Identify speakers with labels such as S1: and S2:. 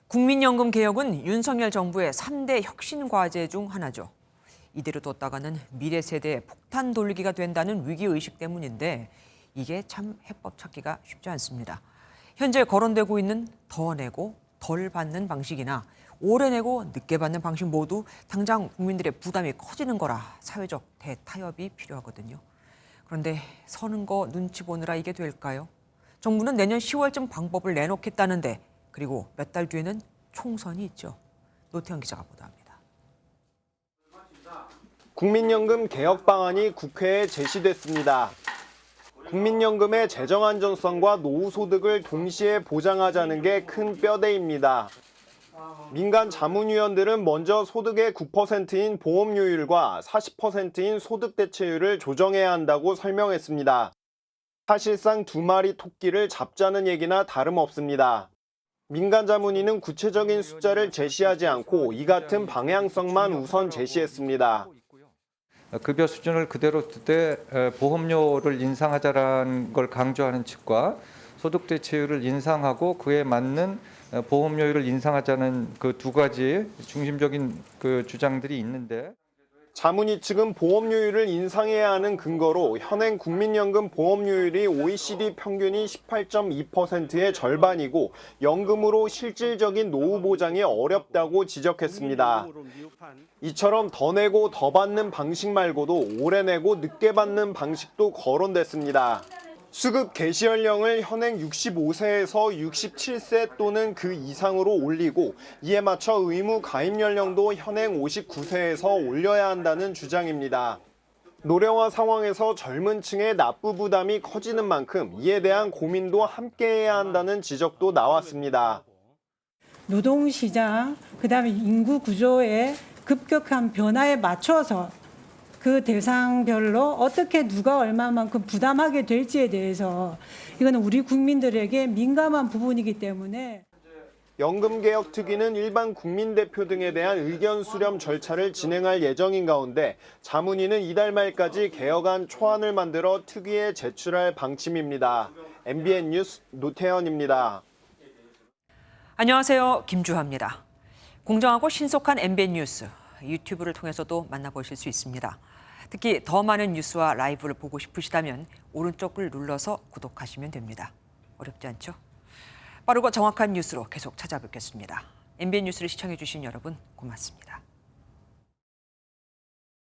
S1: 국민연금 개혁은 윤석열 정부의 3대 혁신 과제 중 하나죠. 이대로 뒀다가는 미래 세대에 폭탄 돌리기가 된다는 위기의식 때문인데 이게 참 해법 찾기가 쉽지 않습니다. 현재 거론되고 있는 더 내고 덜 받는 방식이나 오래 내고 늦게 받는 방식 모두 당장 국민들의 부담이 커지는 거라 사회적 대타협이 필요하거든요. 그런데 서는 거 눈치 보느라 이게 될까요? 정부는 내년 10월쯤 방법을 내놓겠다는데 그리고 몇 달 뒤에는 총선이 있죠. 노태현 기자가 보도합니다.
S2: 국민연금 개혁 방안이 국회에 제시됐습니다. 국민연금의 재정 안전성과 노후 소득을 동시에 보장하자는 게 큰 뼈대입니다. 민간 자문위원들은 먼저 소득의 9%인 보험료율과 40%인 소득 대체율을 조정해야 한다고 설명했습니다. 사실상 두 마리 토끼를 잡자는 얘기나 다름없습니다. 민간 자문위는 구체적인 숫자를 제시하지 않고 이 같은 방향성만 우선 제시했습니다.
S3: 급여 수준을 그대로 두되 보험료를 인상하자라는 걸 강조하는 측과 소득 대체율을 인상하고 그에 맞는 보험료율을 인상하자는 그 두 가지 중심적인 그 주장들이 있는데
S2: 자문위 측은 보험료율을 인상해야 하는 근거로 현행 국민연금 보험료율이 OECD 평균이 18.2%의 절반이고 연금으로 실질적인 노후 보장이 어렵다고 지적했습니다. 이처럼 더 내고 더 받는 방식 말고도 오래 내고 늦게 받는 방식도 거론됐습니다. 수급 개시 연령을 현행 65세에서 67세 또는 그 이상으로 올리고 이에 맞춰 의무 가입 연령도 현행 59세에서 올려야 한다는 주장입니다. 노령화 상황에서 젊은 층의 납부 부담이 커지는 만큼 이에 대한 고민도 함께해야 한다는 지적도 나왔습니다.
S4: 노동시장, 그다음에 인구 구조의 급격한 변화에 맞춰서 그 대상별로 어떻게 누가 얼마만큼 부담하게 될지에 대해서 이거는 우리 국민들에게 민감한 부분이기 때문에
S2: 연금개혁특위는 일반 국민대표 등에 대한 의견 수렴 절차를 진행할 예정인 가운데 자문위는 이달 말까지 개혁안 초안을 만들어 특위에 제출할 방침입니다. MBN 뉴스 노태현입니다.
S1: 안녕하세요. 김주하입니다. 공정하고 신속한 MBN 뉴스 유튜브를 통해서도 만나보실 수 있습니다. 특히 더 많은 뉴스와 라이브를 보고 싶으시다면 오른쪽을 눌러서 구독하시면 됩니다. 어렵지 않죠? 빠르고 정확한 뉴스로 계속 찾아뵙겠습니다. MBN 뉴스를 시청해 주신 여러분 고맙습니다.